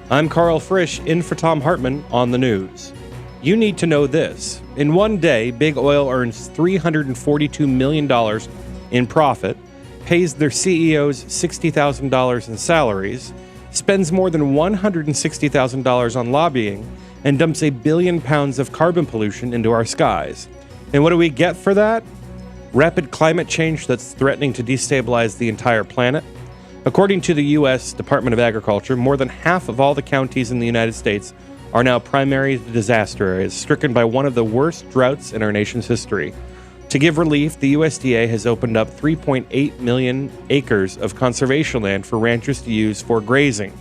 I'm Karl Frisch, in for Thom Hartmann on the news. You need to know this. In one day, Big Oil earns $342 million in profit, pays their CEOs $60,000 in salaries, spends more than $160,000 on lobbying, and dumps 1 billion pounds of carbon pollution into our skies. And what do we get for that? Rapid climate change that's threatening to destabilize the entire planet. According to the U.S. Department of Agriculture, more than half of all the counties in the United States are now primary disaster areas, stricken by one of the worst droughts in our nation's history. To give relief, the USDA has opened up 3.8 million acres of conservation land for ranchers to use for grazing.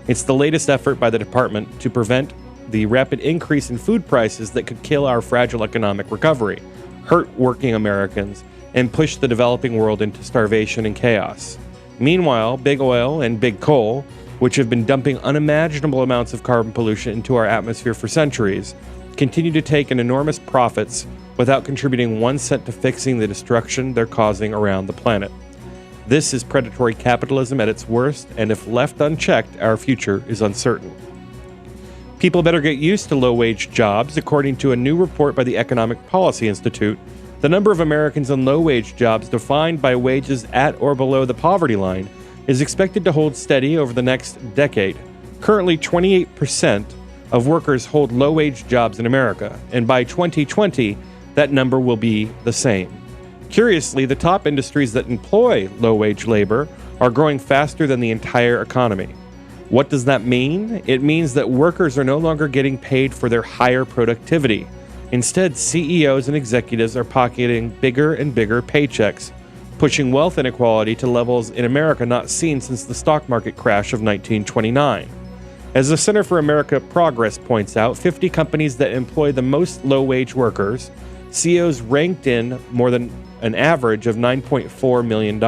It's the latest effort by the department to prevent the rapid increase in food prices that could kill our fragile economic recovery, hurt working Americans, and push the developing world into starvation and chaos. Meanwhile, Big Oil and Big Coal, which have been dumping unimaginable amounts of carbon pollution into our atmosphere for centuries, continue to take in enormous profits without contributing 1 cent to fixing the destruction they're causing around the planet. This is predatory capitalism at its worst, and if left unchecked, our future is uncertain. People better get used to low-wage jobs. According to a new report by the Economic Policy Institute, the number of Americans in low-wage jobs defined by wages at or below the poverty line is expected to hold steady over the next decade. Currently, 28% of workers hold low-wage jobs in America, and by 2020, that number will be the same. Curiously, the top industries that employ low-wage labor are growing faster than the entire economy. What does that mean? It means that workers are no longer getting paid for their higher productivity. Instead, CEOs and executives are pocketing bigger and bigger paychecks, pushing wealth inequality to levels in America not seen since the stock market crash of 1929. As the Center for America Progress points out, 50 companies that employ the most low-wage workers, CEOs ranked in more than an average of $9.4 million.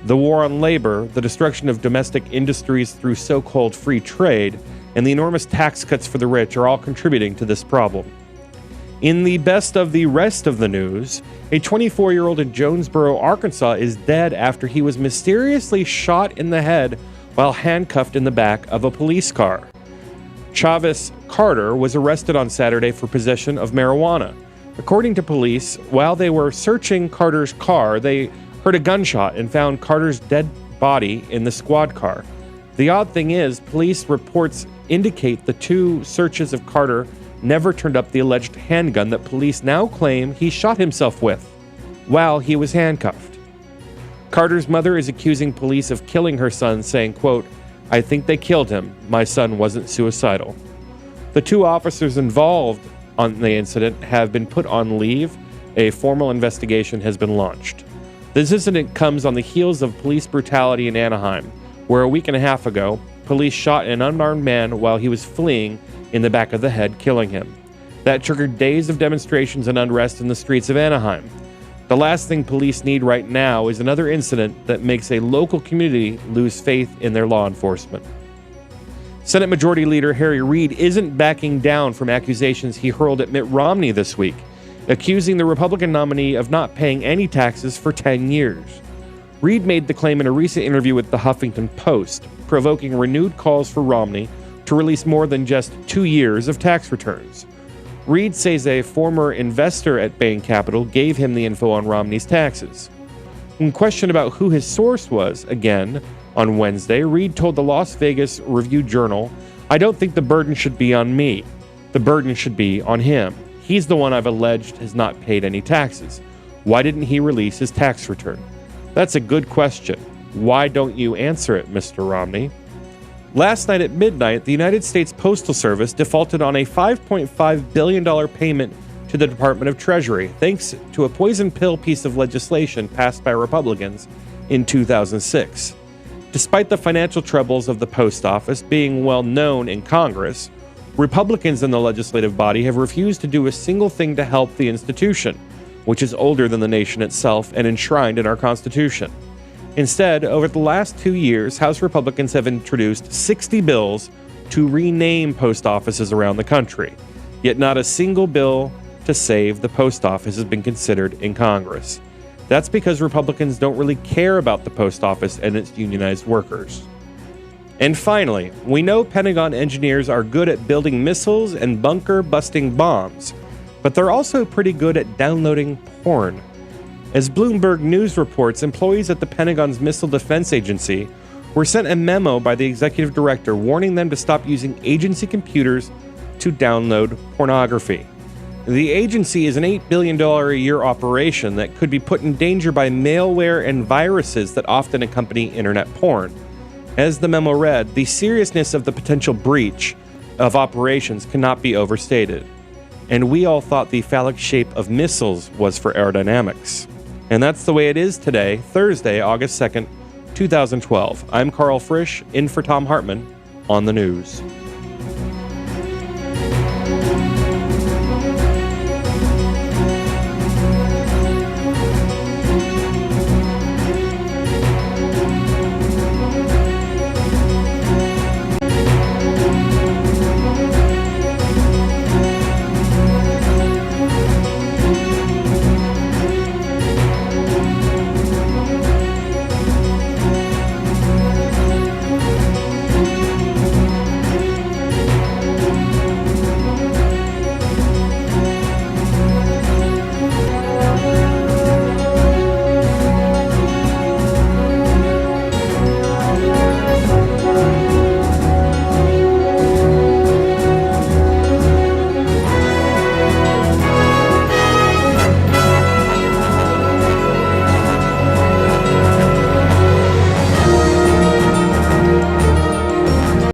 The war on labor, the destruction of domestic industries through so-called free trade, and the enormous tax cuts for the rich are all contributing to this problem. In the best of the rest of the news, a 24-year-old in Jonesboro, Arkansas is dead after he was mysteriously shot in the head while handcuffed in the back of a police car. Chavis Carter was arrested on Saturday for possession of marijuana. According to police, while they were searching Carter's car, they heard a gunshot and found Carter's dead body in the squad car. The odd thing is, police reports indicate the two searches of Carter never turned up the alleged handgun that police now claim he shot himself with while he was handcuffed. Carter's mother is accusing police of killing her son, saying, quote, "I think they killed him. My son wasn't suicidal." The two officers involved on the incident have been put on leave. A formal investigation has been launched. This incident comes on the heels of police brutality in Anaheim, where a week and a half ago, police shot an unarmed man while he was fleeing in the back of the head, killing him. That triggered days of demonstrations and unrest in the streets of Anaheim. The last thing police need right now is another incident that makes a local community lose faith in their law enforcement. Senate Majority Leader Harry Reid isn't backing down from accusations he hurled at Mitt Romney this week, accusing the Republican nominee of not paying any taxes for 10 years. Reid made the claim in a recent interview with the Huffington Post, provoking renewed calls for Romney to release more than just 2 years of tax returns. Reid says a former investor at Bain Capital gave him the info on Romney's taxes. When questioned about who his source was, again, on Wednesday, Reid told the Las Vegas Review-Journal, "I don't think the burden should be on me. The burden should be on him. He's the one I've alleged has not paid any taxes. Why didn't he release his tax return?" That's a good question. Why don't you answer it, Mr. Romney? Last night at midnight, the United States Postal Service defaulted on a $5.5 billion payment to the Department of Treasury, thanks to a poison pill piece of legislation passed by Republicans in 2006. Despite the financial troubles of the post office being well known in Congress, Republicans in the legislative body have refused to do a single thing to help the institution, which is older than the nation itself and enshrined in our Constitution. Instead, over the last 2 years, House Republicans have introduced 60 bills to rename post offices around the country. Yet not a single bill to save the post office has been considered in Congress. That's because Republicans don't really care about the post office and its unionized workers. And finally, we know Pentagon engineers are good at building missiles and bunker-busting bombs, but they're also pretty good at downloading porn. As Bloomberg News reports, employees at the Pentagon's Missile Defense Agency were sent a memo by the executive director warning them to stop using agency computers to download pornography. The agency is an $8 billion a year operation that could be put in danger by malware and viruses that often accompany internet porn. As the memo read, the seriousness of the potential breach of operations cannot be overstated. And we all thought the phallic shape of missiles was for aerodynamics. And that's the way it is today, Thursday, August 2nd, 2012. I'm Karl Frisch, in for Thom Hartmann on the news.